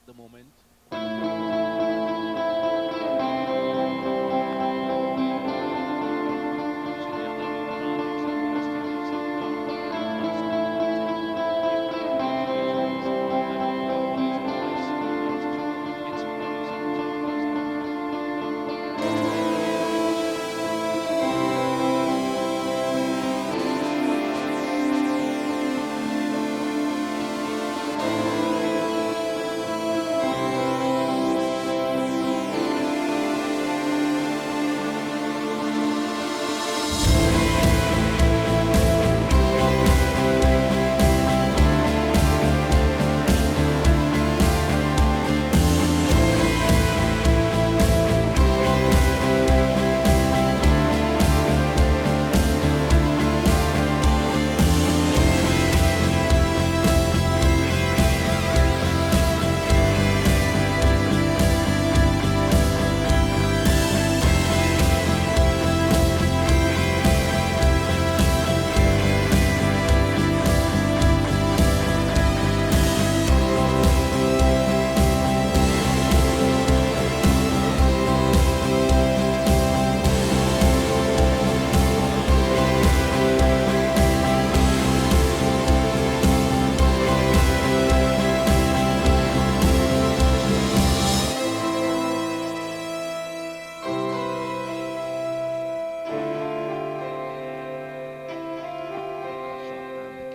the moment. So now the advantage that the West Indies have got in most of the contests, if they can get to these runs, they've got 5 wickets apiece. Means as well if they get some runs in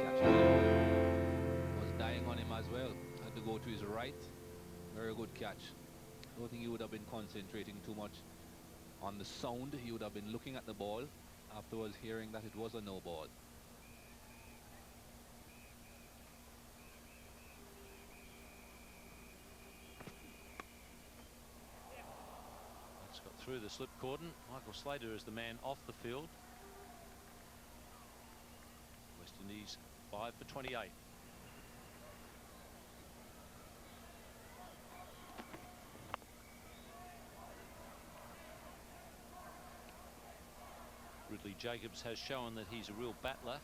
between those numbers. Was dying on him as well. Had to go to his right. Very good catch. I don't think he would have been concentrating too much on the sound. He would have been looking at the ball afterwards, hearing that it was a no ball. That's got through the slip cordon. Michael Slater is the man off the field. West Indies 5 for 28. Ridley Jacobs has shown that he's a real battler,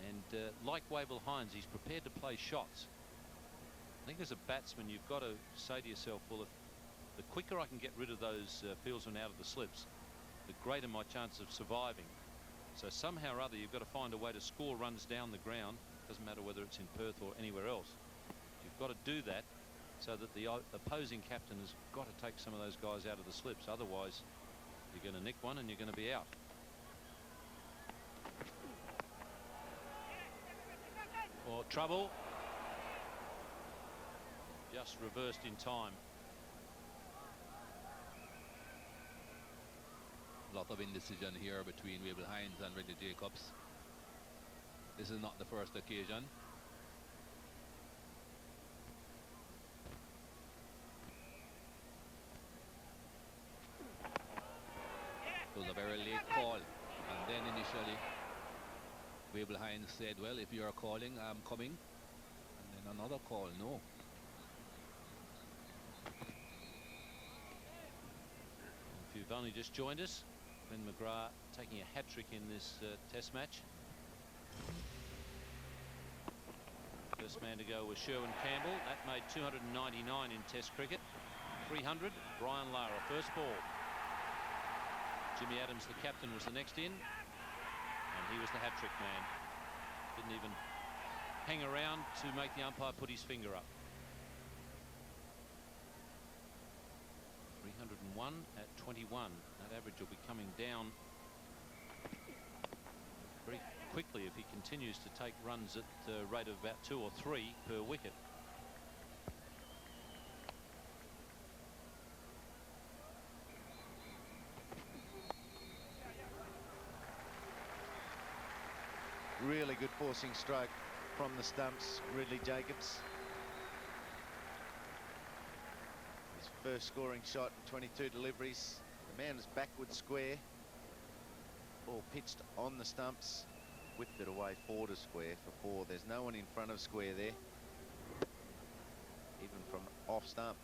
and like Wavell Hines, he's prepared to play shots. I think as a batsman you've got to say to yourself, well, if the quicker I can get rid of those fieldsmen out of the slips, the greater my chance of surviving. So somehow or other you've got to find a way to score runs down the ground. Doesn't matter whether it's in Perth or anywhere else. You've got to do that so that the opposing captain has got to take some of those guys out of the slips. Otherwise you're going to nick one and you're going to be out. Or trouble. Just reversed in time. Lot of indecision here between Wavell Hines and Ridley Jacobs. This is not the first occasion. It was a very late call, and then initially Wavell Hines said, well, if you're calling, I'm coming. And then another call, no. If you've only just joined us, Ben McGrath taking a hat-trick in this test match. First man to go was Sherwin Campbell. That made 299 in test cricket. 300, Brian Lara, first ball. Jimmy Adams, the captain, was the next in, and he was the hat-trick man. Didn't even hang around to make the umpire put his finger up. 301 at 21. That average will be coming down very quickly if he continues to take runs at the rate of about 2 or 3 per wicket. Really good forcing stroke from the stumps, Ridley Jacobs. His first scoring shot in 22 deliveries. The man was backward square. Ball pitched on the stumps, whipped it away 4 to square for 4. There's no one in front of square there, even from off stump.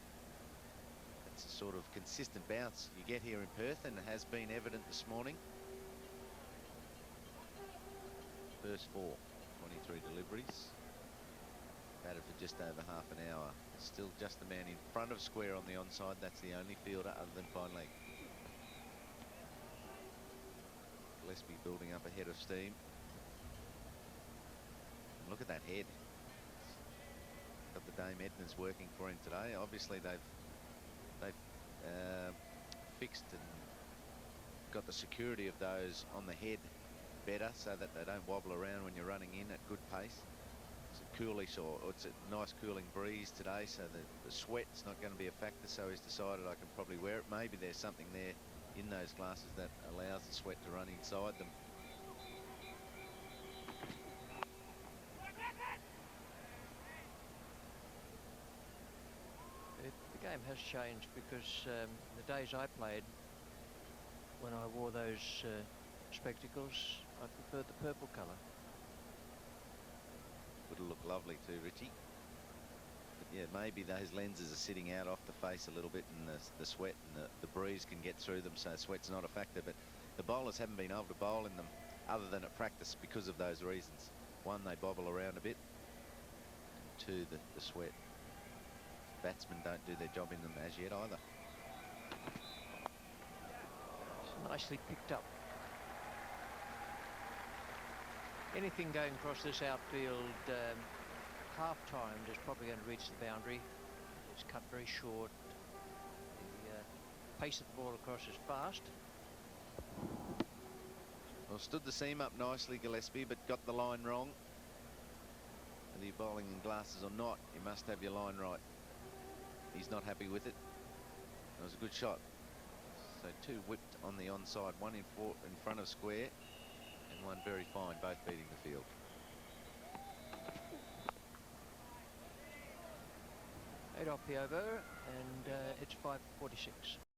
That's a sort of consistent bounce you get here in Perth, and it has been evident this morning. First 4, 23 deliveries. Batted for just over half an hour. Still just the man in front of square on the onside. That's the only fielder other than fine leg. Gillespie building up a head of steam. Look at that head. Got the Dame Edna's working for him today. Obviously they've fixed and got the security of those on the head better so that they don't wobble around when you're running in at good pace. It's a coolish, or it's a nice cooling breeze today, so the sweat's not going to be a factor, so he's decided I can probably wear it. Maybe there's something there in those glasses that allows the sweat to run inside them. The game has changed, because the days I played, when I wore those spectacles, I preferred the purple colour. Would have looked lovely too, Richie. But yeah, maybe those lenses are sitting out off the face a little bit, and the sweat and the breeze can get through them, so sweat's not a factor. But the bowlers haven't been able to bowl in them other than at practice because of those reasons. One, they bobble around a bit, and two, the sweat. Batsmen don't do their job in them as yet either. It's nicely picked up. Anything going across this outfield half-timed is probably going to reach the boundary. It's cut very short. The pace of the ball across is fast. Well, stood the seam up nicely, Gillespie, but got the line wrong. Whether you're bowling in glasses or not, you must have your line right. He's not happy with it. It was a good shot. So two whipped on the onside, one in front of square, and one very fine, both beating the field. 8 off the over, and it's 5:46.